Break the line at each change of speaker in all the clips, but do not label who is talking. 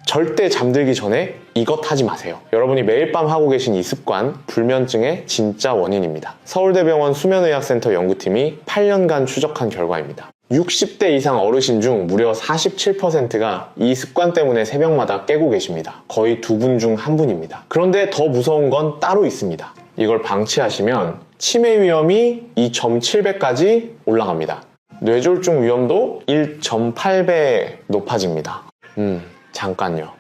절대 잠들기 전에 이것 하지 마세요. 여러분이 매일 밤 하고 계신 이 습관, 불면증의 진짜 원인입니다. 서울대병원 수면의학센터 연구팀이 8년간 추적한 결과입니다. 60대 이상 어르신 중 무려 47%가 이 습관 때문에 새벽마다 깨고 계십니다. 거의 2분 중 1분입니다. 그런데 더 무서운 건 따로 있습니다. 이걸 방치하시면 치매 위험이 2.7배까지 올라갑니다. 뇌졸중 위험도 1.8배 높아집니다. 잠깐요.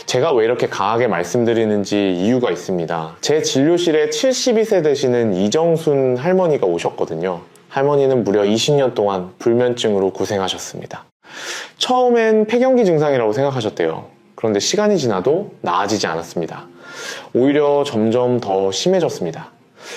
제가 왜 이렇게 강하게 말씀드리는지 이유가 있습니다. 제 진료실에 72세 되시는 이정순 할머니가 오셨거든요. 할머니는 무려 20년 동안 불면증으로 고생하셨습니다. 처음엔 폐경기 증상이라고 생각하셨대요. 그런데 시간이 지나도 나아지지 않았습니다. 오히려 점점 더 심해졌습니다.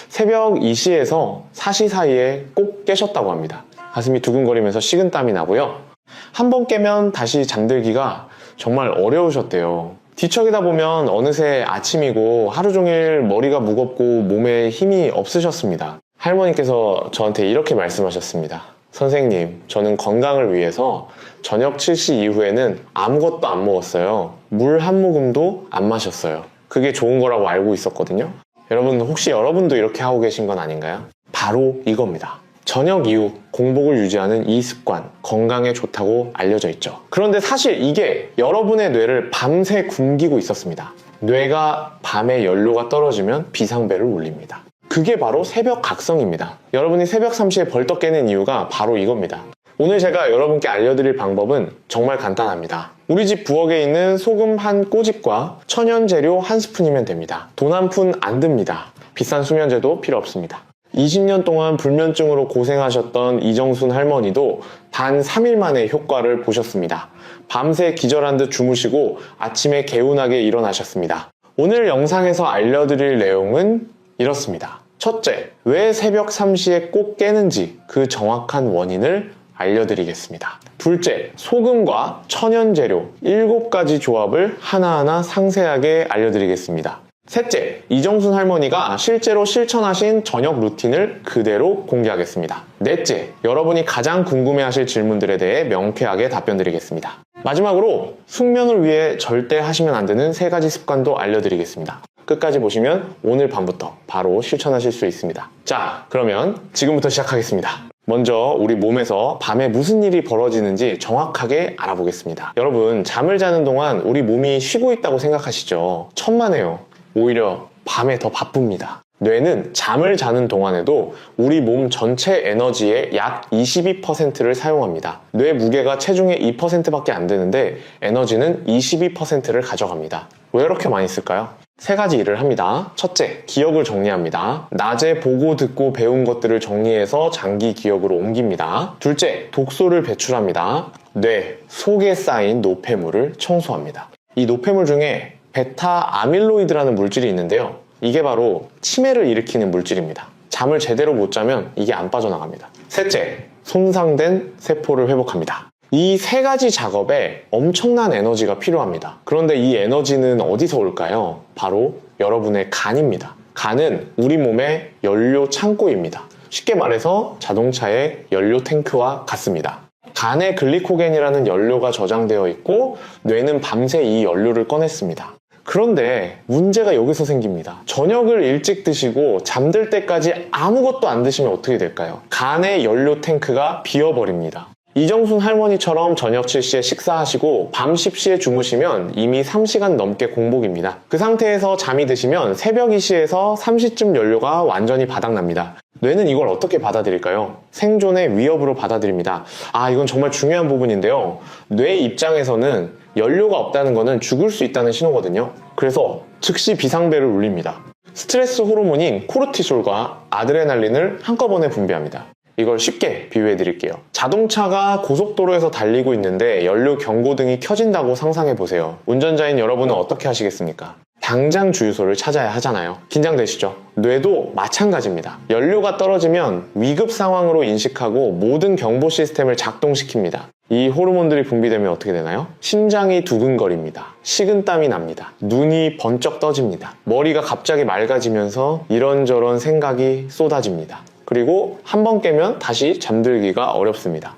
새벽 2시에서 4시 사이에 꼭 깨셨다고 합니다. 가슴이 두근거리면서 식은땀이 나고요. 한 번 깨면 다시 잠들기가 정말 어려우셨대요. 뒤척이다 보면 어느새 아침이고 하루 종일 머리가 무겁고 몸에 힘이 없으셨습니다. 할머니께서 저한테 이렇게 말씀하셨습니다. 선생님, 저는 건강을 위해서 저녁 7시 이후에는 아무것도 안 먹었어요. 물 한 모금도 안 마셨어요. 그게 좋은 거라고 알고 있었거든요. 여러분, 혹시 여러분도 이렇게 하고 계신 건 아닌가요? 바로 이겁니다. 저녁 이후 공복을 유지하는 이 습관, 건강에 좋다고 알려져 있죠. 그런데 사실 이게 여러분의 뇌를 밤새 굶기고 있었습니다. 뇌가 밤에 연료가 떨어지면 비상벨을 울립니다. 그게 바로 새벽 각성입니다. 여러분이 새벽 3시에 벌떡 깨는 이유가 바로 이겁니다. 오늘 제가 여러분께 알려드릴 방법은 정말 간단합니다. 우리 집 부엌에 있는 소금 한 꼬집과 천연 재료 한 스푼이면 됩니다. 돈 한 푼 안 듭니다. 비싼 수면제도 필요 없습니다. 20년 동안 불면증으로 고생하셨던 이정순 할머니도 단 3일 만에 효과를 보셨습니다. 밤새 기절한 듯 주무시고 아침에 개운하게 일어나셨습니다. 오늘 영상에서 알려드릴 내용은 이렇습니다. 첫째, 왜 새벽 3시에 꼭 깨는지 그 정확한 원인을 알려드리겠습니다. 둘째, 소금과 천연재료 7가지 조합을 하나하나 상세하게 알려드리겠습니다. 셋째, 이정순 할머니가 실제로 실천하신 저녁 루틴을 그대로 공개하겠습니다. 넷째, 여러분이 가장 궁금해하실 질문들에 대해 명쾌하게 답변드리겠습니다. 마지막으로 숙면을 위해 절대 하시면 안 되는 3가지 습관도 알려드리겠습니다. 끝까지 보시면 오늘 밤부터 바로 실천하실 수 있습니다. 자, 그러면 지금부터 시작하겠습니다. 먼저 우리 몸에서 밤에 무슨 일이 벌어지는지 정확하게 알아보겠습니다. 여러분, 잠을 자는 동안 우리 몸이 쉬고 있다고 생각하시죠? 천만에요. 오히려 밤에 더 바쁩니다. 뇌는 잠을 자는 동안에도 우리 몸 전체 에너지의 약 22%를 사용합니다. 뇌 무게가 체중의 2%밖에 안 되는데 에너지는 22%를 가져갑니다. 왜 이렇게 많이 쓸까요? 3가지 일을 합니다. 첫째, 기억을 정리합니다. 낮에 보고 듣고 배운 것들을 정리해서 장기 기억으로 옮깁니다. 둘째, 독소를 배출합니다. 뇌 속에 쌓인 노폐물을 청소합니다. 이 노폐물 중에 베타 아밀로이드라는 물질이 있는데요. 이게 바로 치매를 일으키는 물질입니다. 잠을 제대로 못 자면 이게 안 빠져나갑니다. 셋째, 손상된 세포를 회복합니다. 이 3가지 작업에 엄청난 에너지가 필요합니다. 그런데 이 에너지는 어디서 올까요? 바로 여러분의 간입니다. 간은 우리 몸의 연료 창고입니다. 쉽게 말해서 자동차의 연료 탱크와 같습니다. 간에 글리코겐이라는 연료가 저장되어 있고 뇌는 밤새 이 연료를 꺼냈습니다. 그런데 문제가 여기서 생깁니다. 저녁을 일찍 드시고 잠들 때까지 아무것도 안 드시면 어떻게 될까요? 간의 연료 탱크가 비어버립니다. 이정순 할머니처럼 저녁 7시에 식사하시고 밤 10시에 주무시면 이미 3시간 넘게 공복입니다. 그 상태에서 잠이 드시면 새벽 2시에서 3시쯤 연료가 완전히 바닥납니다. 뇌는 이걸 어떻게 받아들일까요? 생존의 위협으로 받아들입니다. 이건 정말 중요한 부분인데요. 뇌 입장에서는 연료가 없다는 것은 죽을 수 있다는 신호거든요. 그래서 즉시 비상벨을 울립니다. 스트레스 호르몬인 코르티솔과 아드레날린을 한꺼번에 분비합니다. 이걸 쉽게 비유해 드릴게요. 자동차가 고속도로에서 달리고 있는데 연료 경고등이 켜진다고 상상해 보세요. 운전자인 여러분은 어떻게 하시겠습니까? 당장 주유소를 찾아야 하잖아요. 긴장되시죠? 뇌도 마찬가지입니다. 연료가 떨어지면 위급 상황으로 인식하고 모든 경보 시스템을 작동시킵니다. 이 호르몬들이 분비되면 어떻게 되나요? 심장이 두근거립니다. 식은땀이 납니다. 눈이 번쩍 떠집니다. 머리가 갑자기 맑아지면서 이런저런 생각이 쏟아집니다. 그리고 한 번 깨면 다시 잠들기가 어렵습니다.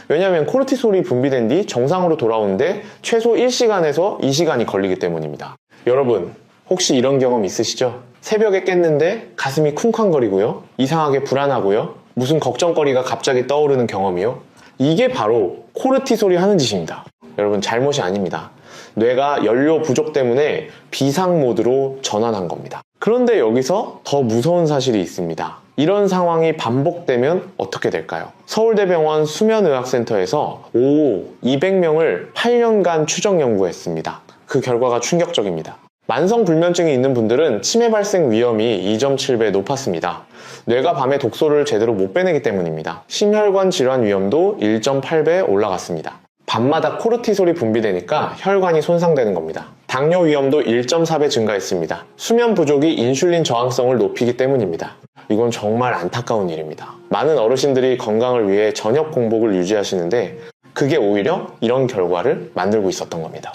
왜냐하면 코르티솔이 분비된 뒤 정상으로 돌아오는데 최소 1시간에서 2시간이 걸리기 때문입니다. 여러분, 혹시 이런 경험 있으시죠? 새벽에 깼는데 가슴이 쿵쾅거리고요, 이상하게 불안하고요, 무슨 걱정거리가 갑자기 떠오르는 경험이요? 이게 바로 코르티솔이 하는 짓입니다. 여러분, 잘못이 아닙니다. 뇌가 연료 부족 때문에 비상 모드로 전환한 겁니다. 그런데 여기서 더 무서운 사실이 있습니다. 이런 상황이 반복되면 어떻게 될까요? 서울대병원 수면의학센터에서 200명을 8년간 추적 연구했습니다. 그 결과가 충격적입니다. 만성불면증이 있는 분들은 치매 발생 위험이 2.7배 높았습니다. 뇌가 밤에 독소를 제대로 못 빼내기 때문입니다. 심혈관 질환 위험도 1.8배 올라갔습니다. 밤마다 코르티솔이 분비되니까 혈관이 손상되는 겁니다. 당뇨 위험도 1.4배 증가했습니다. 수면 부족이 인슐린 저항성을 높이기 때문입니다. 이건 정말 안타까운 일입니다. 많은 어르신들이 건강을 위해 저녁 공복을 유지하시는데 그게 오히려 이런 결과를 만들고 있었던 겁니다.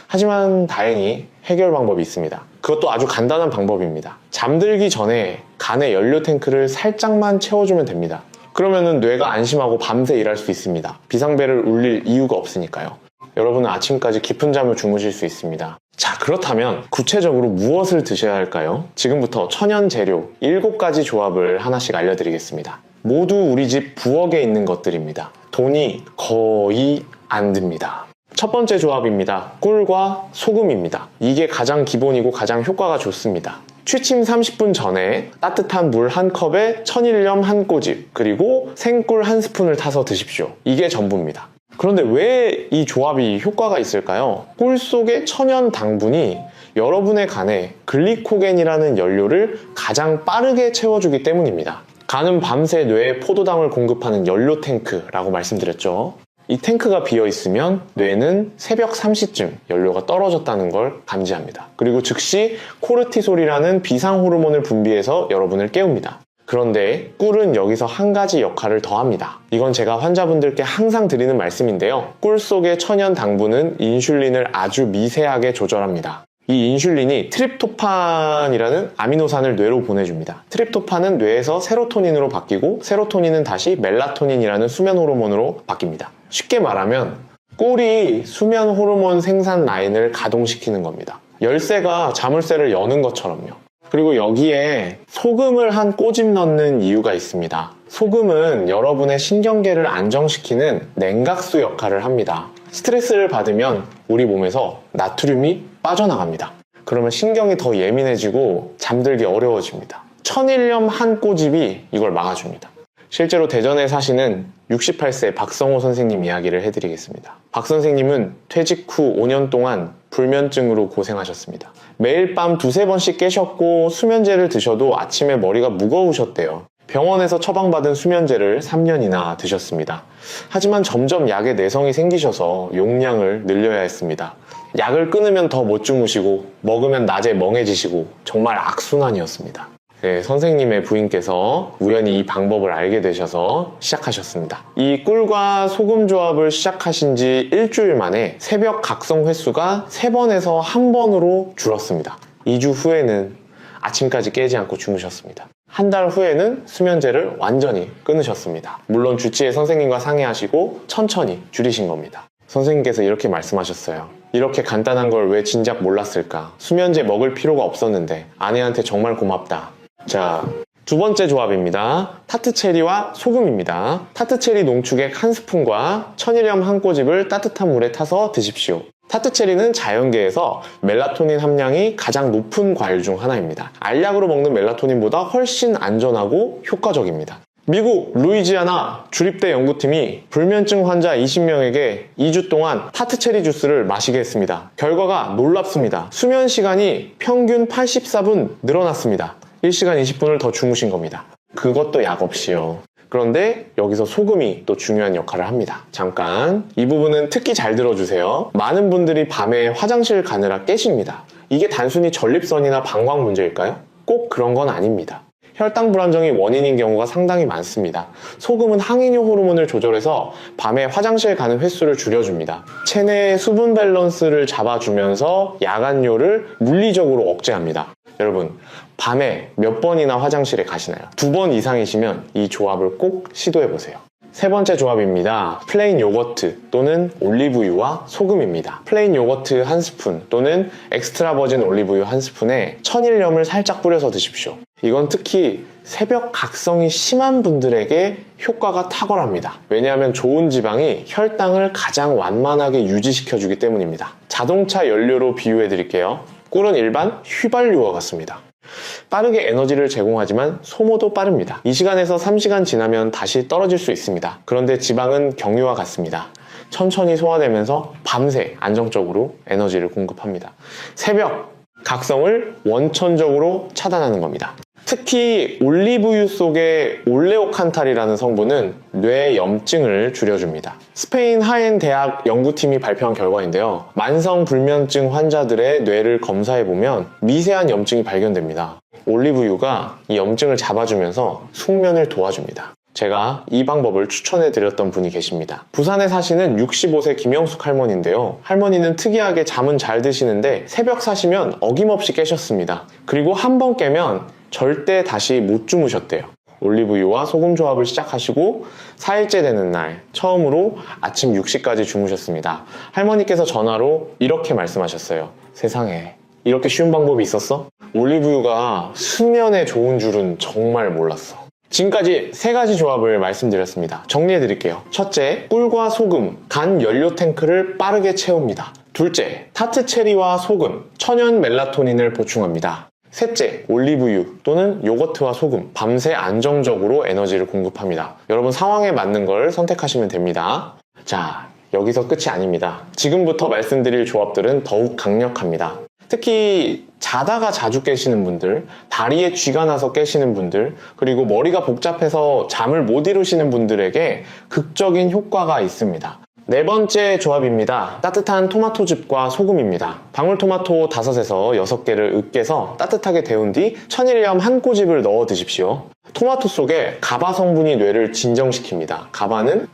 하지만 다행히 해결 방법이 있습니다. 그것도 아주 간단한 방법입니다. 잠들기 전에 간에 연료 탱크를 살짝만 채워주면 됩니다. 그러면은 뇌가 안심하고 밤새 일할 수 있습니다. 비상벨을 울릴 이유가 없으니까요. 여러분은 아침까지 깊은 잠을 주무실 수 있습니다. 자, 그렇다면 구체적으로 무엇을 드셔야 할까요? 지금부터 천연 재료 7가지 조합을 하나씩 알려드리겠습니다. 모두 우리 집 부엌에 있는 것들입니다. 돈이 거의 안 듭니다. 첫 번째 조합입니다. 꿀과 소금입니다. 이게 가장 기본이고 가장 효과가 좋습니다. 취침 30분 전에 따뜻한 물 1컵에 천일염 1꼬집, 그리고 생꿀 1스푼을 타서 드십시오. 이게 전부입니다. 그런데 왜 이 조합이 효과가 있을까요? 꿀 속의 천연 당분이 여러분의 간에 글리코겐이라는 연료를 가장 빠르게 채워주기 때문입니다. 간은 밤새 뇌에 포도당을 공급하는 연료 탱크라고 말씀드렸죠. 이 탱크가 비어있으면 뇌는 새벽 3시쯤 연료가 떨어졌다는 걸 감지합니다. 그리고 즉시 코르티솔이라는 비상 호르몬을 분비해서 여러분을 깨웁니다. 그런데 꿀은 여기서 한 가지 역할을 더 합니다. 이건 제가 환자분들께 항상 드리는 말씀인데요. 꿀 속의 천연 당분은 인슐린을 아주 미세하게 조절합니다. 이 인슐린이 트립토판이라는 아미노산을 뇌로 보내줍니다. 트립토판은 뇌에서 세로토닌으로 바뀌고 세로토닌은 다시 멜라토닌이라는 수면 호르몬으로 바뀝니다. 쉽게 말하면 꿀이 수면 호르몬 생산 라인을 가동시키는 겁니다. 열쇠가 자물쇠를 여는 것처럼요. 그리고 여기에 소금을 한 꼬집 넣는 이유가 있습니다. 소금은 여러분의 신경계를 안정시키는 냉각수 역할을 합니다. 스트레스를 받으면 우리 몸에서 나트륨이 빠져나갑니다. 그러면 신경이 더 예민해지고 잠들기 어려워집니다. 천일염 1꼬집이 이걸 막아줍니다. 실제로 대전에 사시는 68세 박성호 선생님 이야기를 해드리겠습니다. 박 선생님은 퇴직 후 5년 동안 불면증으로 고생하셨습니다. 매일 밤 2-3번씩 깨셨고 수면제를 드셔도 아침에 머리가 무거우셨대요. 병원에서 처방받은 수면제를 3년이나 드셨습니다. 하지만 점점 약에 내성이 생기셔서 용량을 늘려야 했습니다. 약을 끊으면 더 못 주무시고 먹으면 낮에 멍해지시고 정말 악순환이었습니다. 네, 선생님의 부인께서 우연히 이 방법을 알게 되셔서 시작하셨습니다. 이 꿀과 소금 조합을 시작하신 지 일주일 만에 새벽 각성 횟수가 3번에서 1번으로 줄었습니다. 2주 후에는 아침까지 깨지 않고 주무셨습니다. 한 달 후에는 수면제를 완전히 끊으셨습니다. 물론 주치의 선생님과 상의하시고 천천히 줄이신 겁니다. 선생님께서 이렇게 말씀하셨어요. 이렇게 간단한 걸 왜 진작 몰랐을까? 수면제 먹을 필요가 없었는데 아내한테 정말 고맙다. 자, 두 번째 조합입니다. 타트체리와 소금입니다. 타트체리 농축액 1스푼과 천일염 1꼬집을 따뜻한 물에 타서 드십시오. 타트체리는 자연계에서 멜라토닌 함량이 가장 높은 과일 중 하나입니다. 알약으로 먹는 멜라토닌보다 훨씬 안전하고 효과적입니다. 미국 루이지아나 주립대 연구팀이 불면증 환자 20명에게 2주 동안 타트체리 주스를 마시게 했습니다. 결과가 놀랍습니다. 수면 시간이 평균 84분 늘어났습니다. 1시간 20분을 더 주무신 겁니다. 그것도 약 없이요. 그런데 여기서 소금이 또 중요한 역할을 합니다. 잠깐, 이 부분은 특히 잘 들어주세요. 많은 분들이 밤에 화장실 가느라 깨십니다. 이게 단순히 전립선이나 방광 문제일까요? 꼭 그런 건 아닙니다. 혈당 불안정이 원인인 경우가 상당히 많습니다. 소금은 항이뇨 호르몬을 조절해서 밤에 화장실 가는 횟수를 줄여줍니다. 체내의 수분 밸런스를 잡아주면서 야간뇨를 물리적으로 억제합니다. 여러분, 밤에 몇 번이나 화장실에 가시나요? 2번 이상이시면 이 조합을 꼭 시도해보세요. 세 번째 조합입니다. 플레인 요거트 또는 올리브유와 소금입니다. 플레인 요거트 한 스푼 또는 엑스트라 버진 올리브유 한 스푼에 천일염을 살짝 뿌려서 드십시오. 이건 특히 새벽 각성이 심한 분들에게 효과가 탁월합니다. 왜냐하면 좋은 지방이 혈당을 가장 완만하게 유지시켜주기 때문입니다. 자동차 연료로 비유해 드릴게요. 꿀은 일반 휘발유와 같습니다. 빠르게 에너지를 제공하지만 소모도 빠릅니다. 2시간에서 3시간 지나면 다시 떨어질 수 있습니다. 그런데 지방은 경유와 같습니다. 천천히 소화되면서 밤새 안정적으로 에너지를 공급합니다. 새벽 각성을 원천적으로 차단하는 겁니다. 특히 올리브유 속의 올레오칸탈이라는 성분은 뇌 염증을 줄여줍니다. 스페인 하엔 대학 연구팀이 발표한 결과인데요. 만성 불면증 환자들의 뇌를 검사해보면 미세한 염증이 발견됩니다. 올리브유가 이 염증을 잡아주면서 숙면을 도와줍니다. 제가 이 방법을 추천해드렸던 분이 계십니다. 부산에 사시는 65세 김영숙 할머니인데요. 할머니는 특이하게 잠은 잘 드시는데 새벽 사시면 어김없이 깨셨습니다. 그리고 한 번 깨면 절대 다시 못 주무셨대요. 올리브유와 소금 조합을 시작하시고 4일째 되는 날 처음으로 아침 6시까지 주무셨습니다. 할머니께서 전화로 이렇게 말씀하셨어요. 세상에 이렇게 쉬운 방법이 있었어? 올리브유가 수면에 좋은 줄은 정말 몰랐어. 지금까지 세 가지 조합을 말씀드렸습니다. 정리해 드릴게요. 첫째, 꿀과 소금, 간 연료 탱크를 빠르게 채웁니다. 둘째, 타트 체리와 소금, 천연 멜라토닌을 보충합니다. 셋째, 올리브유 또는 요거트와 소금, 밤새 안정적으로 에너지를 공급합니다. 여러분 상황에 맞는 걸 선택하시면 됩니다. 자, 여기서 끝이 아닙니다. 지금부터 말씀드릴 조합들은 더욱 강력합니다. 특히 자다가 자주 깨시는 분들, 다리에 쥐가 나서 깨시는 분들, 그리고 머리가 복잡해서 잠을 못 이루시는 분들에게 극적인 효과가 있습니다. 네 번째 조합입니다. 따뜻한 토마토즙과 소금입니다. 방울토마토 5에서 6개를 으깨서 따뜻하게 데운 뒤 천일염 한 꼬집을 넣어 드십시오. 토마토 속에 가바 성분이 뇌를 진정시킵니다. 가바는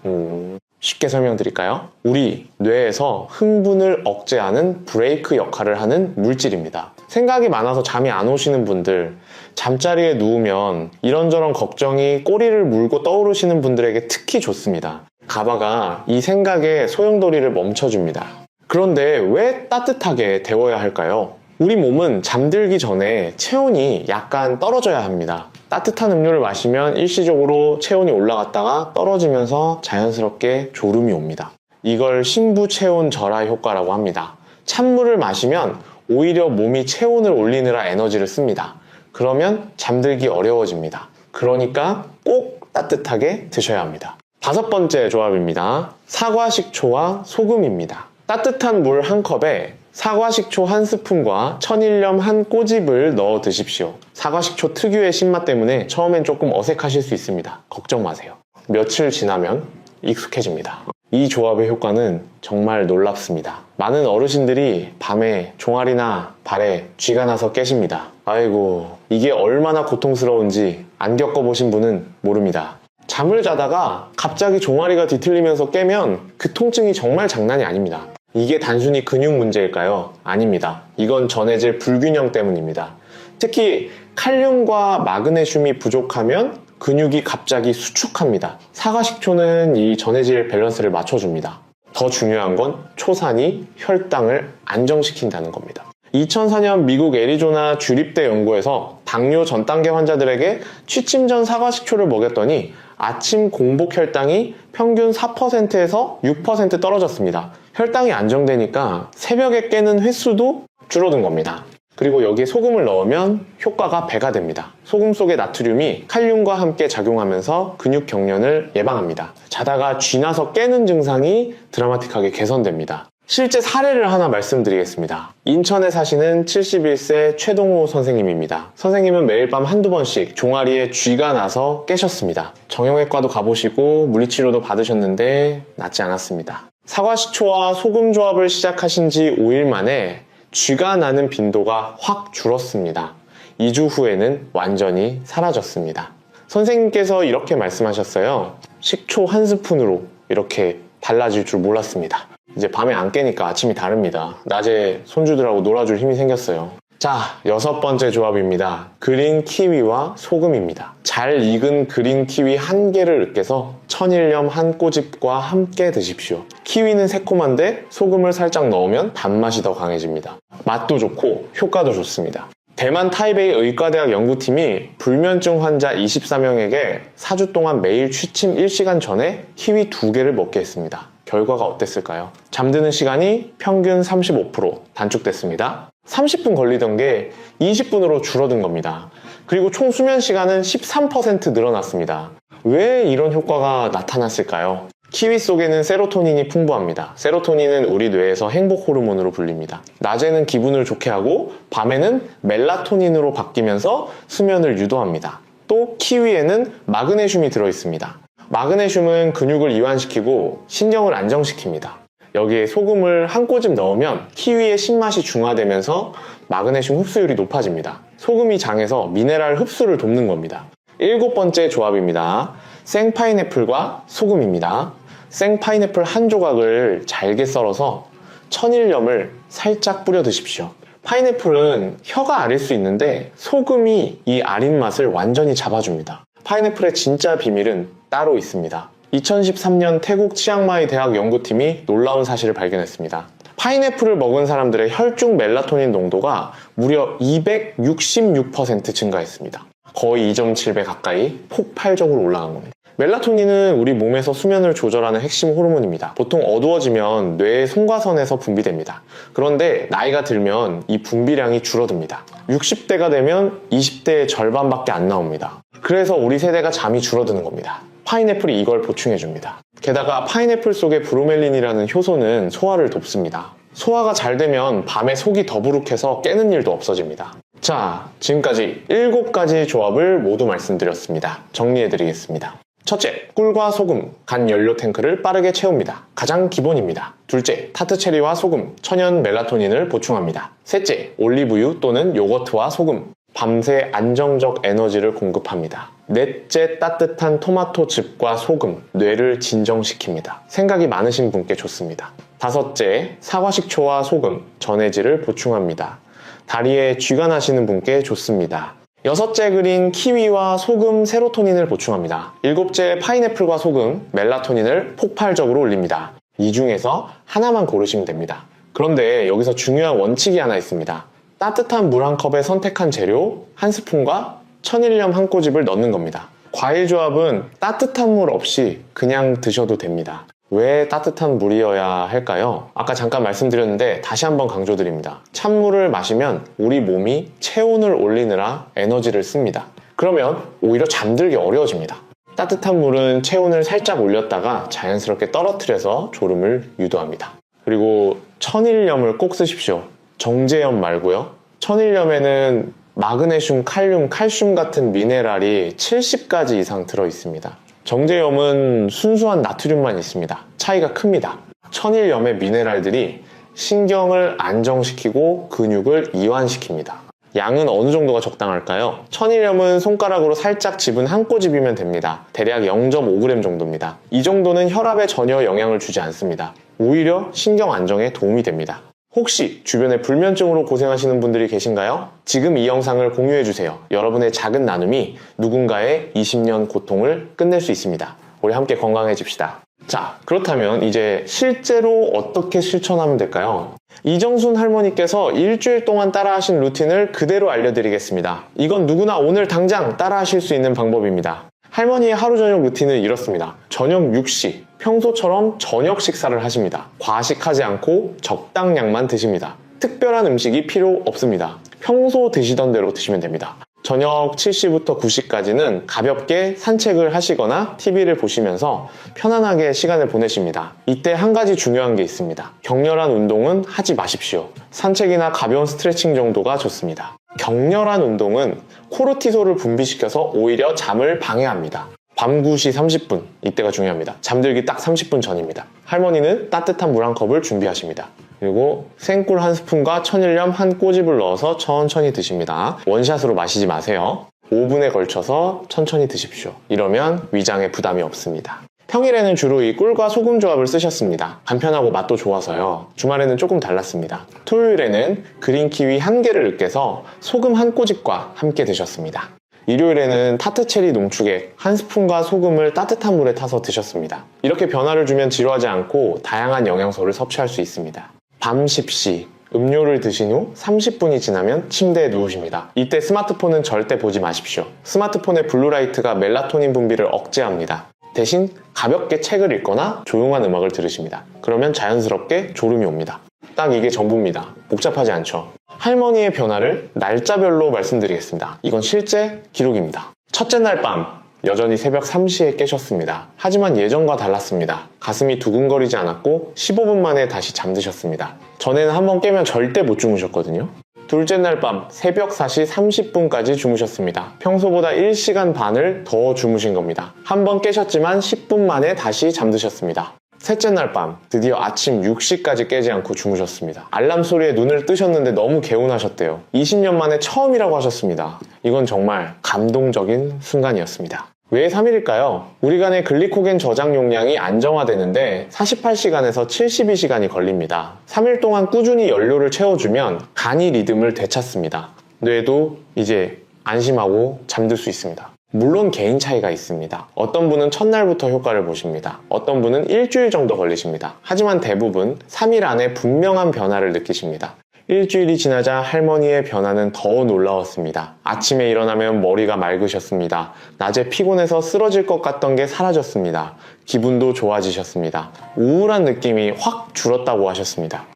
쉽게 설명드릴까요? 우리 뇌에서 흥분을 억제하는 브레이크 역할을 하는 물질입니다. 생각이 많아서 잠이 안 오시는 분들, 잠자리에 누우면 이런저런 걱정이 꼬리를 물고 떠오르시는 분들에게 특히 좋습니다. 가바가 이 생각의 소용돌이를 멈춰줍니다. 그런데 왜 따뜻하게 데워야 할까요? 우리 몸은 잠들기 전에 체온이 약간 떨어져야 합니다. 따뜻한 음료를 마시면 일시적으로 체온이 올라갔다가 떨어지면서 자연스럽게 졸음이 옵니다. 이걸 신부체온 절하 효과라고 합니다. 찬물을 마시면 오히려 몸이 체온을 올리느라 에너지를 씁니다. 그러면 잠들기 어려워집니다. 그러니까 꼭 따뜻하게 드셔야 합니다. 5번째 조합입니다. 사과식초와 소금입니다. 따뜻한 물 한 컵에 사과식초 한 스푼과 천일염 한 꼬집을 넣어 드십시오. 사과식초 특유의 신맛 때문에 처음엔 조금 어색하실 수 있습니다. 걱정 마세요. 며칠 지나면 익숙해집니다. 이 조합의 효과는 정말 놀랍습니다. 많은 어르신들이 밤에 종아리나 발에 쥐가 나서 깨십니다. 아이고, 이게 얼마나 고통스러운지 안 겪어보신 분은 모릅니다. 잠을 자다가 갑자기 종아리가 뒤틀리면서 깨면 그 통증이 정말 장난이 아닙니다. 이게 단순히 근육 문제일까요? 아닙니다. 이건 전해질 불균형 때문입니다. 특히 칼륨과 마그네슘이 부족하면 근육이 갑자기 수축합니다. 사과식초는 이 전해질 밸런스를 맞춰줍니다. 더 중요한 건 초산이 혈당을 안정시킨다는 겁니다. 2004년 미국 애리조나 주립대 연구에서 당뇨 전 단계 환자들에게 취침 전 사과식초를 먹였더니 아침 공복 혈당이 평균 4%에서 6% 떨어졌습니다. 혈당이 안정되니까 새벽에 깨는 횟수도 줄어든 겁니다. 그리고 여기에 소금을 넣으면 효과가 배가 됩니다. 소금 속의 나트륨이 칼륨과 함께 작용하면서 근육 경련을 예방합니다. 자다가 쥐나서 깨는 증상이 드라마틱하게 개선됩니다. 실제 사례를 하나 말씀드리겠습니다. 인천에 사시는 71세 최동호 선생님입니다. 선생님은 매일 밤 한두 번씩 종아리에 쥐가 나서 깨셨습니다. 정형외과도 가보시고 물리치료도 받으셨는데 낫지 않았습니다. 사과식초와 소금 조합을 시작하신 지 5일 만에 쥐가 나는 빈도가 확 줄었습니다. 2주 후에는 완전히 사라졌습니다. 선생님께서 이렇게 말씀하셨어요. 식초 한 스푼으로 이렇게 달라질 줄 몰랐습니다. 이제 밤에 안 깨니까 아침이 다릅니다. 낮에 손주들하고 놀아줄 힘이 생겼어요. 자, 6번째 조합입니다. 그린 키위와 소금입니다. 잘 익은 그린 키위 1개를 으깨서 천일염 한 꼬집과 함께 드십시오. 키위는 새콤한데 소금을 살짝 넣으면 단맛이 더 강해집니다. 맛도 좋고 효과도 좋습니다. 대만 타이베이 의과대학 연구팀이 불면증 환자 24명에게 4주 동안 매일 취침 1시간 전에 키위 2개를 먹게 했습니다. 결과가 어땠을까요? 잠드는 시간이 평균 35% 단축됐습니다. 30분 걸리던 게 20분으로 줄어든 겁니다. 그리고 총 수면 시간은 13% 늘어났습니다. 왜 이런 효과가 나타났을까요? 키위 속에는 세로토닌이 풍부합니다. 세로토닌은 우리 뇌에서 행복 호르몬으로 불립니다. 낮에는 기분을 좋게 하고 밤에는 멜라토닌으로 바뀌면서 수면을 유도합니다. 또 키위에는 마그네슘이 들어있습니다. 마그네슘은 근육을 이완시키고 신경을 안정시킵니다. 여기에 소금을 한 꼬집 넣으면 키위의 신맛이 중화되면서 마그네슘 흡수율이 높아집니다. 소금이 장에서 미네랄 흡수를 돕는 겁니다. 7번째 조합입니다. 생파인애플과 소금입니다. 생파인애플 한 조각을 잘게 썰어서 천일염을 살짝 뿌려 드십시오. 파인애플은 혀가 아릴 수 있는데 소금이 이 아린 맛을 완전히 잡아줍니다. 파인애플의 진짜 비밀은 따로 있습니다. 2013년 태국 치앙마이 대학 연구팀이 놀라운 사실을 발견했습니다. 파인애플을 먹은 사람들의 혈중 멜라토닌 농도가 무려 266% 증가했습니다. 거의 2.7배 가까이 폭발적으로 올라간 겁니다. 멜라토닌은 우리 몸에서 수면을 조절하는 핵심 호르몬입니다. 보통 어두워지면 뇌의 송과선에서 분비됩니다. 그런데 나이가 들면 이 분비량이 줄어듭니다. 60대가 되면 20대의 절반밖에 안 나옵니다. 그래서 우리 세대가 잠이 줄어드는 겁니다. 파인애플이 이걸 보충해줍니다. 게다가 파인애플 속의 브로멜린이라는 효소는 소화를 돕습니다. 소화가 잘 되면 밤에 속이 더부룩해서 깨는 일도 없어집니다. 자, 지금까지 7가지 조합을 모두 말씀드렸습니다. 정리해드리겠습니다. 첫째, 꿀과 소금, 간 연료 탱크를 빠르게 채웁니다. 가장 기본입니다. 둘째, 타트체리와 소금, 천연 멜라토닌을 보충합니다. 셋째, 올리브유 또는 요거트와 소금, 밤새 안정적 에너지를 공급합니다. 넷째, 따뜻한 토마토즙과 소금, 뇌를 진정시킵니다. 생각이 많으신 분께 좋습니다. 다섯째, 사과식초와 소금, 전해질을 보충합니다. 다리에 쥐가 나시는 분께 좋습니다. 여섯째 그린 키위와 소금, 세로토닌을 보충합니다. 일곱째 파인애플과 소금, 멜라토닌을 폭발적으로 올립니다. 이 중에서 하나만 고르시면 됩니다. 그런데 여기서 중요한 원칙이 하나 있습니다. 따뜻한 물 한 컵에 선택한 재료 한 스푼과 천일염 한 꼬집을 넣는 겁니다. 과일 조합은 따뜻한 물 없이 그냥 드셔도 됩니다. 왜 따뜻한 물이어야 할까요? 아까 잠깐 말씀드렸는데 다시 한번 강조드립니다. 찬물을 마시면 우리 몸이 체온을 올리느라 에너지를 씁니다. 그러면 오히려 잠들기 어려워집니다. 따뜻한 물은 체온을 살짝 올렸다가 자연스럽게 떨어뜨려서 졸음을 유도합니다. 그리고 천일염을 꼭 쓰십시오. 정제염 말고요. 천일염에는 마그네슘, 칼륨, 칼슘 같은 미네랄이 70가지 이상 들어있습니다. 정제염은 순수한 나트륨만 있습니다. 차이가 큽니다. 천일염의 미네랄들이 신경을 안정시키고 근육을 이완시킵니다. 양은 어느 정도가 적당할까요? 천일염은 손가락으로 살짝 집은 한 꼬집이면 됩니다. 대략 0.5g 정도입니다. 이 정도는 혈압에 전혀 영향을 주지 않습니다. 오히려 신경 안정에 도움이 됩니다. 혹시 주변에 불면증으로 고생하시는 분들이 계신가요? 지금 이 영상을 공유해주세요. 여러분의 작은 나눔이 누군가의 20년 고통을 끝낼 수 있습니다. 우리 함께 건강해집시다. 자, 그렇다면 이제 실제로 어떻게 실천하면 될까요? 이정순 할머니께서 일주일 동안 따라하신 루틴을 그대로 알려드리겠습니다. 이건 누구나 오늘 당장 따라하실 수 있는 방법입니다. 할머니의 하루 저녁 루틴은 이렇습니다. 저녁 6시, 평소처럼 저녁 식사를 하십니다. 과식하지 않고 적당량만 드십니다. 특별한 음식이 필요 없습니다. 평소 드시던 대로 드시면 됩니다. 저녁 7시부터 9시까지는 가볍게 산책을 하시거나 TV를 보시면서 편안하게 시간을 보내십니다. 이때 한 가지 중요한 게 있습니다. 격렬한 운동은 하지 마십시오. 산책이나 가벼운 스트레칭 정도가 좋습니다. 격렬한 운동은 코르티솔을 분비시켜서 오히려 잠을 방해합니다. 밤 9시 30분, 이때가 중요합니다. 잠들기 딱 30분 전입니다. 할머니는 따뜻한 물 한 컵을 준비하십니다. 그리고 생꿀 한 스푼과 천일염 한 꼬집을 넣어서 천천히 드십니다. 원샷으로 마시지 마세요. 5분에 걸쳐서 천천히 드십시오. 이러면 위장에 부담이 없습니다. 평일에는 주로 이 꿀과 소금 조합을 쓰셨습니다. 간편하고 맛도 좋아서요. 주말에는 조금 달랐습니다. 토요일에는 그린 키위 1개를 으깨서 소금 한 꼬집과 함께 드셨습니다. 일요일에는 타트 체리 농축액 1스푼과 소금을 따뜻한 물에 타서 드셨습니다. 이렇게 변화를 주면 지루하지 않고 다양한 영양소를 섭취할 수 있습니다. 밤 10시 음료를 드신 후 30분이 지나면 침대에 누우십니다. 이때 스마트폰은 절대 보지 마십시오. 스마트폰의 블루라이트가 멜라토닌 분비를 억제합니다. 대신 가볍게 책을 읽거나 조용한 음악을 들으십니다. 그러면 자연스럽게 졸음이 옵니다. 딱 이게 전부입니다. 복잡하지 않죠? 할머니의 변화를 날짜별로 말씀드리겠습니다. 이건 실제 기록입니다. 첫째 날 밤 여전히 새벽 3시에 깨셨습니다. 하지만 예전과 달랐습니다. 가슴이 두근거리지 않았고 15분 만에 다시 잠드셨습니다. 전에는 한번 깨면 절대 못 주무셨거든요. 둘째 날 밤 새벽 4시 30분까지 주무셨습니다. 평소보다 1시간 반을 더 주무신 겁니다. 한번 깨셨지만 10분 만에 다시 잠드셨습니다. 셋째 날 밤 드디어 아침 6시까지 깨지 않고 주무셨습니다. 알람 소리에 눈을 뜨셨는데 너무 개운하셨대요. 20년 만에 처음이라고 하셨습니다. 이건 정말 감동적인 순간이었습니다. 왜 3일일까요? 우리 간의 글리코겐 저장 용량이 안정화되는데 48시간에서 72시간이 걸립니다. 3일 동안 꾸준히 연료를 채워주면 간이 리듬을 되찾습니다. 뇌도 이제 안심하고 잠들 수 있습니다. 물론 개인 차이가 있습니다. 어떤 분은 첫날부터 효과를 보십니다. 어떤 분은 일주일 정도 걸리십니다. 하지만 대부분 3일 안에 분명한 변화를 느끼십니다. 일주일이 지나자 할머니의 변화는 더 놀라웠습니다. 아침에 일어나면 머리가 맑으셨습니다. 낮에 피곤해서 쓰러질 것 같던 게 사라졌습니다. 기분도 좋아지셨습니다. 우울한 느낌이 확 줄었다고 하셨습니다.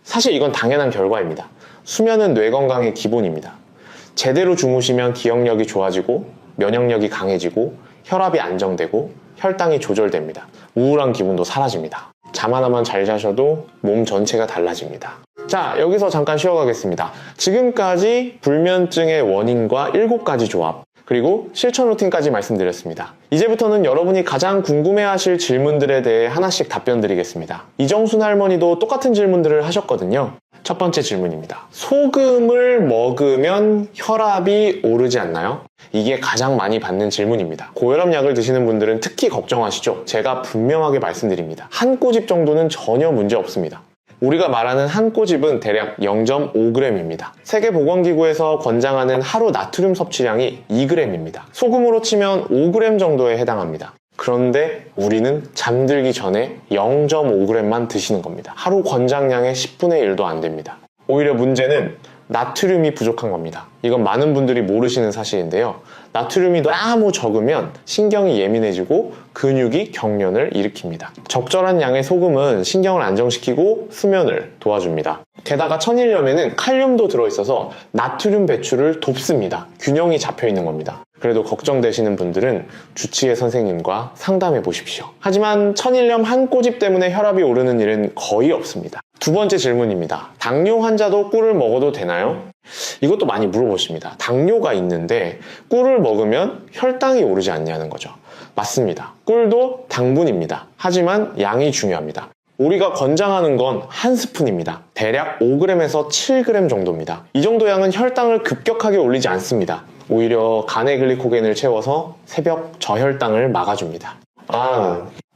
사실 이건 당연한 결과입니다. 수면은 뇌 건강의 기본입니다. 제대로 주무시면 기억력이 좋아지고 면역력이 강해지고 혈압이 안정되고 혈당이 조절됩니다. 우울한 기분도 사라집니다. 잠 하나만 잘 자셔도 몸 전체가 달라집니다. 자, 여기서 잠깐 쉬어가겠습니다. 지금까지 불면증의 원인과 7가지 조합, 그리고 실천 루틴까지 말씀드렸습니다. 이제부터는 여러분이 가장 궁금해하실 질문들에 대해 하나씩 답변 드리겠습니다. 이정순 할머니도 똑같은 질문들을 하셨거든요. 첫 번째 질문입니다. 소금을 먹으면 혈압이 오르지 않나요? 이게 가장 많이 받는 질문입니다. 고혈압 약을 드시는 분들은 특히 걱정하시죠? 제가 분명하게 말씀드립니다. 한 꼬집 정도는 전혀 문제 없습니다. 우리가 말하는 한 꼬집은 대략 0.5g입니다. 세계보건기구에서 권장하는 하루 나트륨 섭취량이 2g입니다. 소금으로 치면 5g 정도에 해당합니다. 그런데 우리는 잠들기 전에 0.5g만 드시는 겁니다. 하루 권장량의 10분의 1도 안 됩니다. 오히려 문제는 나트륨이 부족한 겁니다. 이건 많은 분들이 모르시는 사실인데요. 나트륨이 너무 적으면 신경이 예민해지고 근육이 경련을 일으킵니다. 적절한 양의 소금은 신경을 안정시키고 수면을 도와줍니다. 게다가 천일염에는 칼륨도 들어있어서 나트륨 배출을 돕습니다. 균형이 잡혀 있는 겁니다. 그래도 걱정되시는 분들은 주치의 선생님과 상담해 보십시오. 하지만 천일염 한 꼬집 때문에 혈압이 오르는 일은 거의 없습니다. 두 번째 질문입니다. 당뇨 환자도 꿀을 먹어도 되나요? 이것도 많이 물어보십니다. 당뇨가 있는데 꿀을 먹으면 혈당이 오르지 않냐는 거죠. 맞습니다. 꿀도 당분입니다. 하지만 양이 중요합니다. 우리가 권장하는 건 한 스푼입니다. 대략 5g에서 7g 정도입니다. 이 정도 양은 혈당을 급격하게 올리지 않습니다. 오히려 간의 글리코겐을 채워서 새벽 저혈당을 막아줍니다.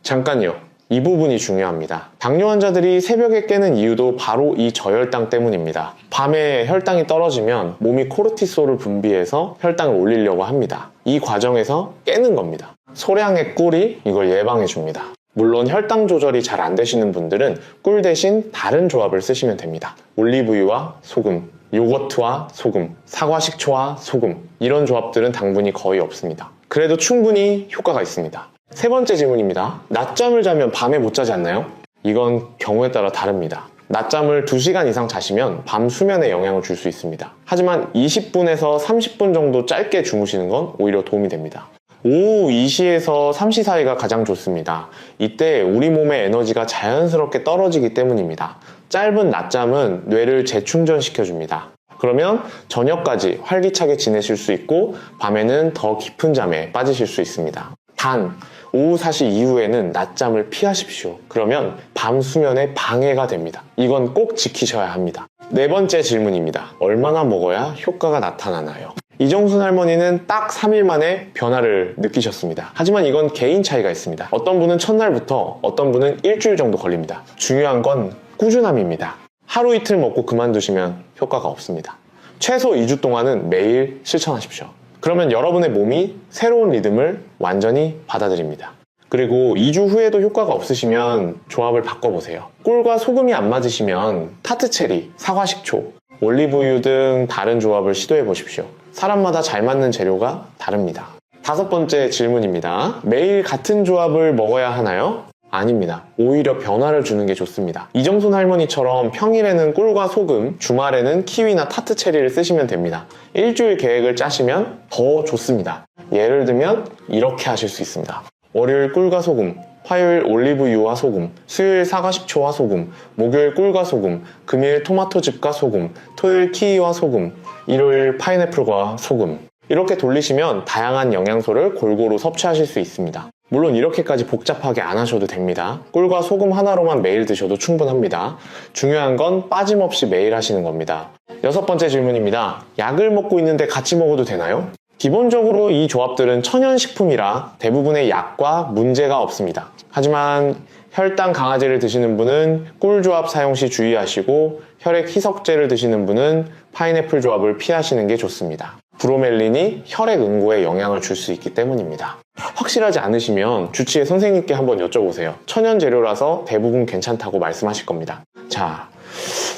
잠깐요. 이 부분이 중요합니다. 당뇨 환자들이 새벽에 깨는 이유도 바로 이 저혈당 때문입니다. 밤에 혈당이 떨어지면 몸이 코르티솔을 분비해서 혈당을 올리려고 합니다. 이 과정에서 깨는 겁니다. 소량의 꿀이 이걸 예방해 줍니다. 물론 혈당 조절이 잘 안 되시는 분들은 꿀 대신 다른 조합을 쓰시면 됩니다. 올리브유와 소금, 요거트와 소금, 사과 식초와 소금, 이런 조합들은 당분이 거의 없습니다. 그래도 충분히 효과가 있습니다. 세 번째 질문입니다. 낮잠을 자면 밤에 못 자지 않나요? 이건 경우에 따라 다릅니다. 낮잠을 2시간 이상 자시면 밤 수면에 영향을 줄 수 있습니다. 하지만 20분에서 30분 정도 짧게 주무시는 건 오히려 도움이 됩니다. 오후 2시에서 3시 사이가 가장 좋습니다. 이때 우리 몸의 에너지가 자연스럽게 떨어지기 때문입니다. 짧은 낮잠은 뇌를 재충전시켜줍니다. 그러면 저녁까지 활기차게 지내실 수 있고 밤에는 더 깊은 잠에 빠지실 수 있습니다. 단, 오후 4시 이후에는 낮잠을 피하십시오. 그러면 밤 수면에 방해가 됩니다. 이건 꼭 지키셔야 합니다. 네 번째 질문입니다. 얼마나 먹어야 효과가 나타나나요? 이정순 할머니는 딱 3일 만에 변화를 느끼셨습니다. 하지만 이건 개인 차이가 있습니다. 어떤 분은 첫날부터, 어떤 분은 일주일 정도 걸립니다. 중요한 건 꾸준함입니다. 하루 이틀 먹고 그만두시면 효과가 없습니다. 최소 2주 동안은 매일 실천하십시오. 그러면 여러분의 몸이 새로운 리듬을 완전히 받아들입니다. 그리고 2주 후에도 효과가 없으시면 조합을 바꿔보세요. 꿀과 소금이 안 맞으시면 타트체리, 사과식초, 올리브유 등 다른 조합을 시도해 보십시오. 사람마다 잘 맞는 재료가 다릅니다. 5번째 질문입니다. 매일 같은 조합을 먹어야 하나요? 아닙니다. 오히려 변화를 주는 게 좋습니다. 이정순 할머니처럼 평일에는 꿀과 소금, 주말에는 키위나 타트체리를 쓰시면 됩니다. 일주일 계획을 짜시면 더 좋습니다. 예를 들면 이렇게 하실 수 있습니다. 월요일 꿀과 소금, 화요일 올리브유와 소금, 수요일 사과식초와 소금, 목요일 꿀과 소금, 금요일 토마토즙과 소금, 토요일 키위와 소금, 일요일 파인애플과 소금. 이렇게 돌리시면 다양한 영양소를 골고루 섭취하실 수 있습니다. 물론 이렇게까지 복잡하게 안 하셔도 됩니다. 꿀과 소금 하나로만 매일 드셔도 충분합니다. 중요한 건 빠짐없이 매일 하시는 겁니다. 6번째 질문입니다. 약을 먹고 있는데 같이 먹어도 되나요? 기본적으로 이 조합들은 천연식품이라 대부분의 약과 문제가 없습니다. 하지만 혈당 강화제를 드시는 분은 꿀 조합 사용 시 주의하시고 혈액 희석제를 드시는 분은 파인애플 조합을 피하시는 게 좋습니다. 브로멜린이 혈액 응고에 영향을 줄 수 있기 때문입니다. 확실하지 않으시면 주치의 선생님께 한번 여쭤보세요. 천연 재료라서 대부분 괜찮다고 말씀하실 겁니다. 자,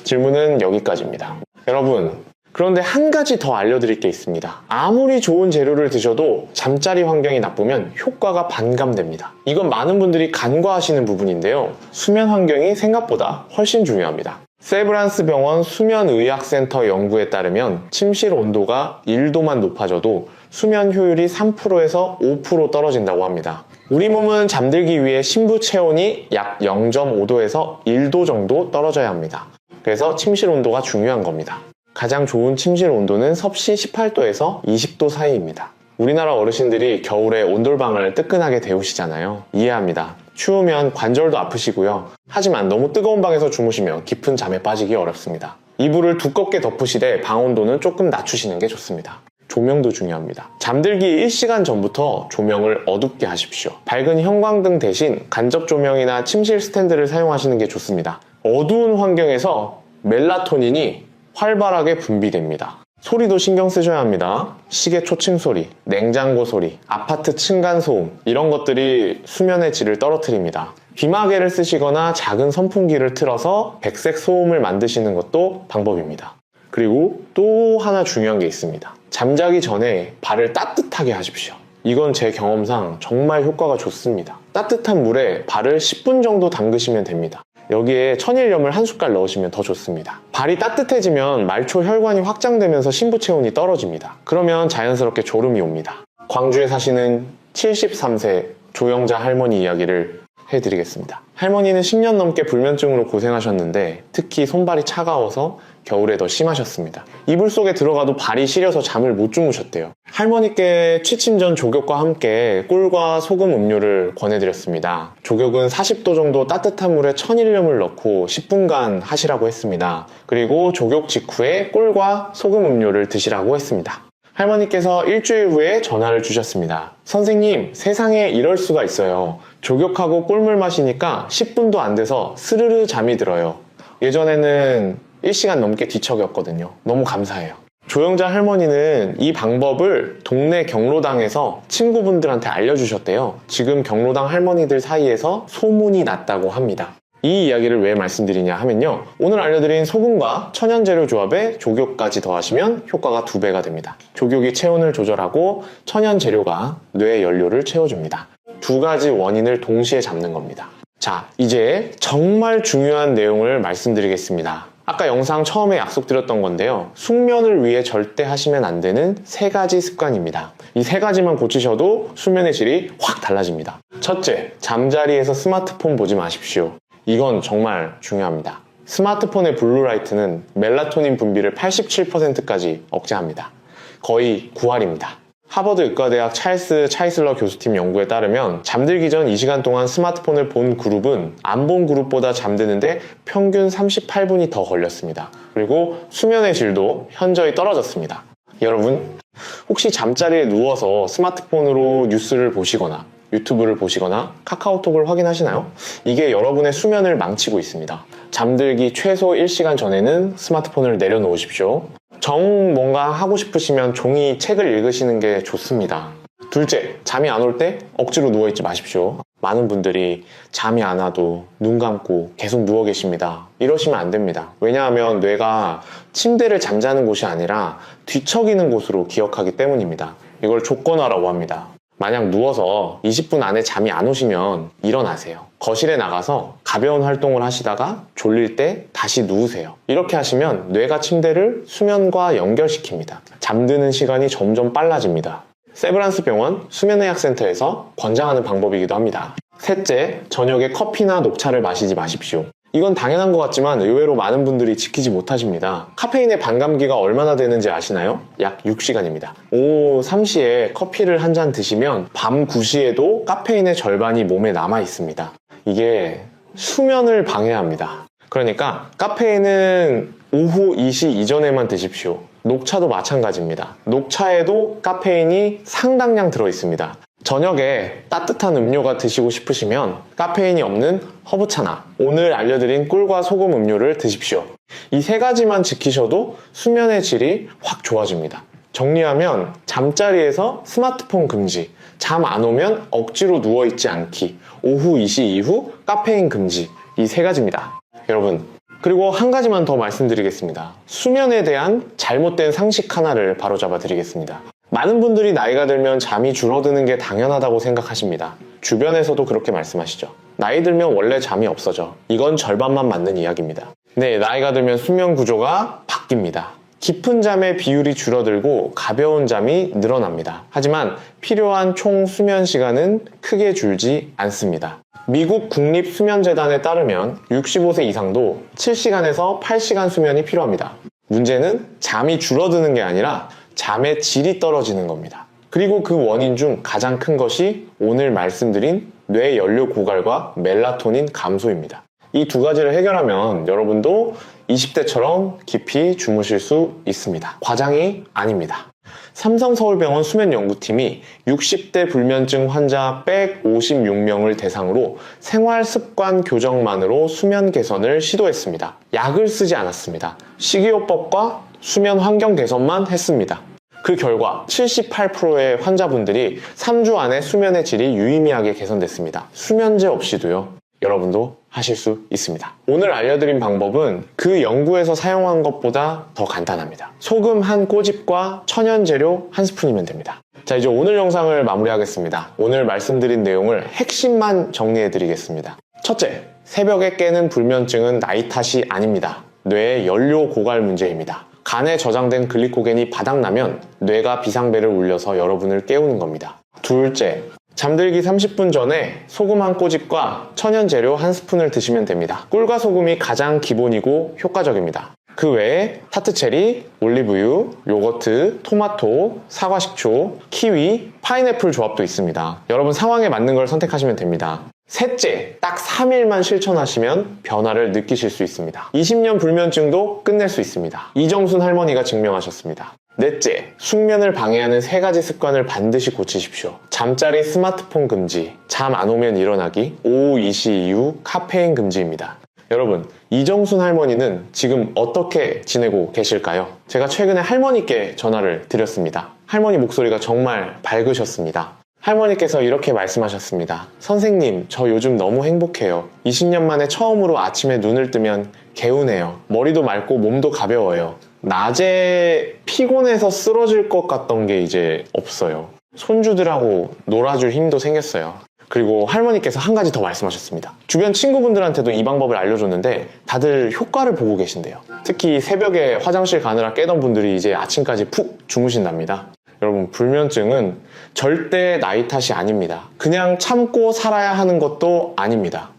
질문은 여기까지입니다. 여러분, 그런데 한 가지 더 알려드릴 게 있습니다. 아무리 좋은 재료를 드셔도 잠자리 환경이 나쁘면 효과가 반감됩니다. 이건 많은 분들이 간과하시는 부분인데요. 수면 환경이 생각보다 훨씬 중요합니다. 세브란스 병원 수면의학센터 연구에 따르면 침실 온도가 1도만 높아져도 수면 효율이 3%에서 5% 떨어진다고 합니다. 우리 몸은 잠들기 위해 심부 체온이 약 0.5도에서 1도 정도 떨어져야 합니다. 그래서 침실 온도가 중요한 겁니다. 가장 좋은 침실 온도는 섭씨 18도에서 20도 사이입니다. 우리나라 어르신들이 겨울에 온돌방을 뜨끈하게 데우시잖아요. 이해합니다. 추우면 관절도 아프시고요. 하지만 너무 뜨거운 방에서 주무시면 깊은 잠에 빠지기 어렵습니다. 이불을 두껍게 덮으시되 방 온도는 조금 낮추시는 게 좋습니다. 조명도 중요합니다. 잠들기 1시간 전부터 조명을 어둡게 하십시오. 밝은 형광등 대신 간접 조명이나 침실 스탠드를 사용하시는 게 좋습니다. 어두운 환경에서 멜라토닌이 활발하게 분비됩니다. 소리도 신경 쓰셔야 합니다. 시계 초침 소리, 냉장고 소리, 아파트 층간소음 이런 것들이 수면의 질을 떨어뜨립니다. 귀마개를 쓰시거나 작은 선풍기를 틀어서 백색 소음을 만드시는 것도 방법입니다. 그리고 또 하나 중요한 게 있습니다. 잠자기 전에 발을 따뜻하게 하십시오. 이건 제 경험상 정말 효과가 좋습니다. 따뜻한 물에 발을 10분 정도 담그시면 됩니다. 여기에 천일염을 한 숟갈 넣으시면 더 좋습니다. 발이 따뜻해지면 말초 혈관이 확장되면서 심부 체온이 떨어집니다. 그러면 자연스럽게 졸음이 옵니다. 광주에 사시는 73세 조영자 할머니 이야기를 해드리겠습니다. 할머니는 10년 넘게 불면증으로 고생하셨는데 특히 손발이 차가워서 겨울에 더 심하셨습니다. 이불 속에 들어가도 발이 시려서 잠을 못 주무셨대요. 할머니께 취침 전 족욕과 함께 꿀과 소금 음료를 권해드렸습니다. 족욕은 40도 정도 따뜻한 물에 천일염을 넣고 10분간 하시라고 했습니다. 그리고 족욕 직후에 꿀과 소금 음료를 드시라고 했습니다. 할머니께서 일주일 후에 전화를 주셨습니다. 선생님, 세상에 이럴 수가 있어요. 족욕하고 꿀물 마시니까 10분도 안 돼서 스르르 잠이 들어요. 예전에는 1시간 넘게 뒤척였거든요. 너무 감사해요. 조영자 할머니는 이 방법을 동네 경로당에서 친구분들한테 알려주셨대요. 지금 경로당 할머니들 사이에서 소문이 났다고 합니다. 이 이야기를 왜 말씀드리냐 하면요. 오늘 알려드린 소금과 천연재료 조합에 족욕까지 더하시면 효과가 2배가 됩니다. 족욕이 체온을 조절하고 천연재료가 뇌 연료를 채워줍니다. 2가지 원인을 동시에 잡는 겁니다. 자, 이제 정말 중요한 내용을 말씀드리겠습니다. 아까 영상 처음에 약속드렸던 건데요. 숙면을 위해 절대 하시면 안 되는 3가지 습관입니다. 이 3가지만 고치셔도 수면의 질이 확 달라집니다. 첫째, 잠자리에서 스마트폰 보지 마십시오. 이건 정말 중요합니다. 스마트폰의 블루라이트는 멜라토닌 분비를 87%까지 억제합니다. 거의 9할입니다. 하버드 의과대학 찰스 차이슬러 교수팀 연구에 따르면 잠들기 전 2시간 동안 스마트폰을 본 그룹은 안 본 그룹보다 잠드는데 평균 38분이 더 걸렸습니다. 그리고 수면의 질도 현저히 떨어졌습니다. 여러분, 혹시 잠자리에 누워서 스마트폰으로 뉴스를 보시거나 유튜브를 보시거나 카카오톡을 확인하시나요? 이게 여러분의 수면을 망치고 있습니다. 잠들기 최소 1시간 전에는 스마트폰을 내려놓으십시오. 뭔가 하고 싶으시면 종이 책을 읽으시는 게 좋습니다. 둘째, 잠이 안 올 때 억지로 누워있지 마십시오. 많은 분들이 잠이 안 와도 눈 감고 계속 누워 계십니다. 이러시면 안 됩니다. 왜냐하면 뇌가 침대를 잠자는 곳이 아니라 뒤척이는 곳으로 기억하기 때문입니다. 이걸 족건화라고 합니다. 만약 누워서 20분 안에 잠이 안 오시면 일어나세요. 거실에 나가서 가벼운 활동을 하시다가 졸릴 때 다시 누우세요. 이렇게 하시면 뇌가 침대를 수면과 연결시킵니다. 잠드는 시간이 점점 빨라집니다. 세브란스 병원 수면의학센터에서 권장하는 방법이기도 합니다. 셋째, 저녁에 커피나 녹차를 마시지 마십시오. 이건 당연한 것 같지만 의외로 많은 분들이 지키지 못하십니다. 카페인의 반감기가 얼마나 되는지 아시나요? 약 6시간입니다. 오후 3시에 커피를 한 잔 드시면 밤 9시에도 카페인의 절반이 몸에 남아 있습니다. 이게 수면을 방해합니다. 그러니까 카페인은 오후 2시 이전에만 드십시오. 녹차도 마찬가지입니다. 녹차에도 카페인이 상당량 들어있습니다. 저녁에 따뜻한 음료가 드시고 싶으시면 카페인이 없는 허브차나 오늘 알려드린 꿀과 소금 음료를 드십시오. 이 세 가지만 지키셔도 수면의 질이 확 좋아집니다. 정리하면 잠자리에서 스마트폰 금지, 잠 안 오면 억지로 누워있지 않기, 오후 2시 이후 카페인 금지, 이 세 가지입니다. 여러분, 그리고 한 가지만 더 말씀드리겠습니다. 수면에 대한 잘못된 상식 하나를 바로잡아 드리겠습니다. 많은 분들이 나이가 들면 잠이 줄어드는 게 당연하다고 생각하십니다. 주변에서도 그렇게 말씀하시죠. 나이 들면 원래 잠이 없어져. 이건 절반만 맞는 이야기입니다. 네, 나이가 들면 수면 구조가 바뀝니다. 깊은 잠의 비율이 줄어들고 가벼운 잠이 늘어납니다. 하지만 필요한 총 수면 시간은 크게 줄지 않습니다. 미국 국립수면재단에 따르면 65세 이상도 7시간에서 8시간 수면이 필요합니다. 문제는 잠이 줄어드는 게 아니라 잠의 질이 떨어지는 겁니다. 그리고 그 원인 중 가장 큰 것이 오늘 말씀드린 뇌 연료 고갈과 멜라토닌 감소입니다. 이 두 가지를 해결하면 여러분도 20대처럼 깊이 주무실 수 있습니다. 과장이 아닙니다. 삼성서울병원 수면연구팀이 60대 불면증 환자 156명을 대상으로 생활습관 교정만으로 수면 개선을 시도했습니다. 약을 쓰지 않았습니다. 식이요법과 수면 환경 개선만 했습니다. 그 결과 78%의 환자분들이 3주 안에 수면의 질이 유의미하게 개선됐습니다. 수면제 없이도요. 여러분도 하실 수 있습니다. 오늘 알려드린 방법은 그 연구에서 사용한 것보다 더 간단합니다. 소금 한 꼬집과 천연 재료 한 스푼이면 됩니다. 자, 이제 오늘 영상을 마무리하겠습니다. 오늘 말씀드린 내용을 핵심만 정리해드리겠습니다. 첫째, 새벽에 깨는 불면증은 나이 탓이 아닙니다. 뇌의 연료 고갈 문제입니다. 간에 저장된 글리코겐이 바닥나면 뇌가 비상벨을 울려서 여러분을 깨우는 겁니다. 둘째, 잠들기 30분 전에 소금 한 꼬집과 천연 재료 한 스푼을 드시면 됩니다. 꿀과 소금이 가장 기본이고 효과적입니다. 그 외에 타트체리, 올리브유, 요거트, 토마토, 사과식초, 키위, 파인애플 조합도 있습니다. 여러분 상황에 맞는 걸 선택하시면 됩니다. 셋째, 딱 3일만 실천하시면 변화를 느끼실 수 있습니다. 20년 불면증도 끝낼 수 있습니다. 이정순 할머니가 증명하셨습니다. 넷째, 숙면을 방해하는 3가지 습관을 반드시 고치십시오. 잠자리 스마트폰 금지, 잠 안 오면 일어나기, 오후 2시 이후 카페인 금지입니다. 여러분, 이정순 할머니는 지금 어떻게 지내고 계실까요? 제가 최근에 할머니께 전화를 드렸습니다. 할머니 목소리가 정말 밝으셨습니다. 할머니께서 이렇게 말씀하셨습니다. 선생님, 저 요즘 너무 행복해요. 20년 만에 처음으로 아침에 눈을 뜨면 개운해요. 머리도 맑고 몸도 가벼워요. 낮에 피곤해서 쓰러질 것 같던 게 이제 없어요. 손주들하고 놀아줄 힘도 생겼어요. 그리고 할머니께서 한 가지 더 말씀하셨습니다. 주변 친구분들한테도 이 방법을 알려줬는데 다들 효과를 보고 계신대요. 특히 새벽에 화장실 가느라 깨던 분들이 이제 아침까지 푹 주무신답니다. 여러분, 불면증은 절대 나이 탓이 아닙니다. 그냥 참고 살아야 하는 것도 아닙니다.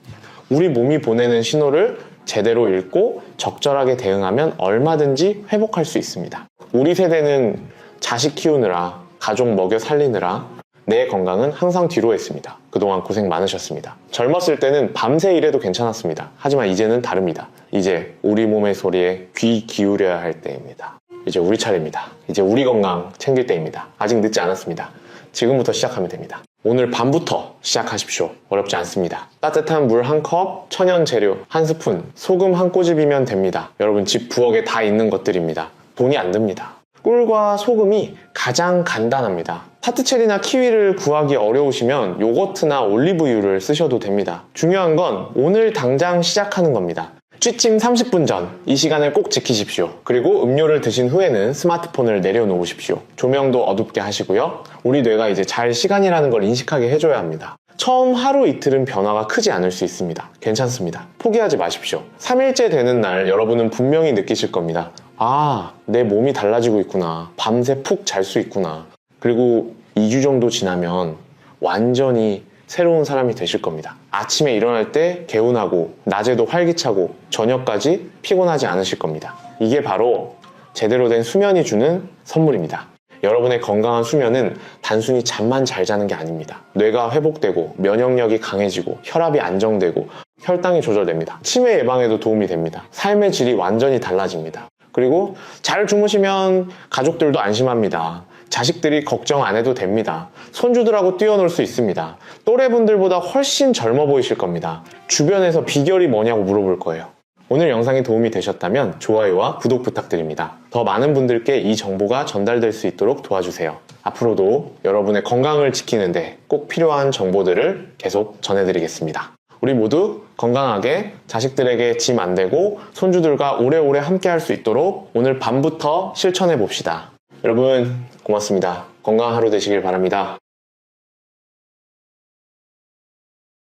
우리 몸이 보내는 신호를 제대로 읽고 적절하게 대응하면 얼마든지 회복할 수 있습니다. 우리 세대는 자식 키우느라, 가족 먹여 살리느라 내 건강은 항상 뒤로 했습니다. 그동안 고생 많으셨습니다. 젊었을 때는 밤새 일해도 괜찮았습니다. 하지만 이제는 다릅니다. 이제 우리 몸의 소리에 귀 기울여야 할 때입니다. 이제 우리 차례입니다. 이제 우리 건강 챙길 때입니다. 아직 늦지 않았습니다. 지금부터 시작하면 됩니다. 오늘 밤부터 시작하십시오. 어렵지 않습니다. 따뜻한 물 1컵, 천연 재료 1스푼, 소금 1꼬집이면 됩니다. 여러분 집 부엌에 다 있는 것들입니다. 돈이 안 듭니다. 꿀과 소금이 가장 간단합니다. 타트체리나 키위를 구하기 어려우시면 요거트나 올리브유를 쓰셔도 됩니다. 중요한 건 오늘 당장 시작하는 겁니다. 취침 30분 전 이 시간을 꼭 지키십시오. 그리고 음료를 드신 후에는 스마트폰을 내려놓으십시오. 조명도 어둡게 하시고요. 우리 뇌가 이제 잘 시간이라는 걸 인식하게 해줘야 합니다. 처음 하루 이틀은 변화가 크지 않을 수 있습니다. 괜찮습니다. 포기하지 마십시오. 3일째 되는 날 여러분은 분명히 느끼실 겁니다. 아, 내 몸이 달라지고 있구나. 밤새 푹 잘 수 있구나. 그리고 2주 정도 지나면 완전히 새로운 사람이 되실 겁니다. 아침에 일어날 때 개운하고 낮에도 활기차고 저녁까지 피곤하지 않으실 겁니다. 이게 바로 제대로 된 수면이 주는 선물입니다. 여러분의 건강한 수면은 단순히 잠만 잘 자는 게 아닙니다. 뇌가 회복되고 면역력이 강해지고 혈압이 안정되고 혈당이 조절됩니다. 치매 예방에도 도움이 됩니다. 삶의 질이 완전히 달라집니다. 그리고 잘 주무시면 가족들도 안심합니다. 자식들이 걱정 안 해도 됩니다. 손주들하고 뛰어놀 수 있습니다. 또래분들보다 훨씬 젊어 보이실 겁니다. 주변에서 비결이 뭐냐고 물어볼 거예요. 오늘 영상이 도움이 되셨다면 좋아요와 구독 부탁드립니다. 더 많은 분들께 이 정보가 전달될 수 있도록 도와주세요. 앞으로도 여러분의 건강을 지키는데 꼭 필요한 정보들을 계속 전해드리겠습니다. 우리 모두 건강하게 자식들에게 짐 안 되고 손주들과 오래오래 함께 할 수 있도록 오늘 밤부터 실천해 봅시다. 여러분 고맙습니다. 건강한 하루 되시길 바랍니다.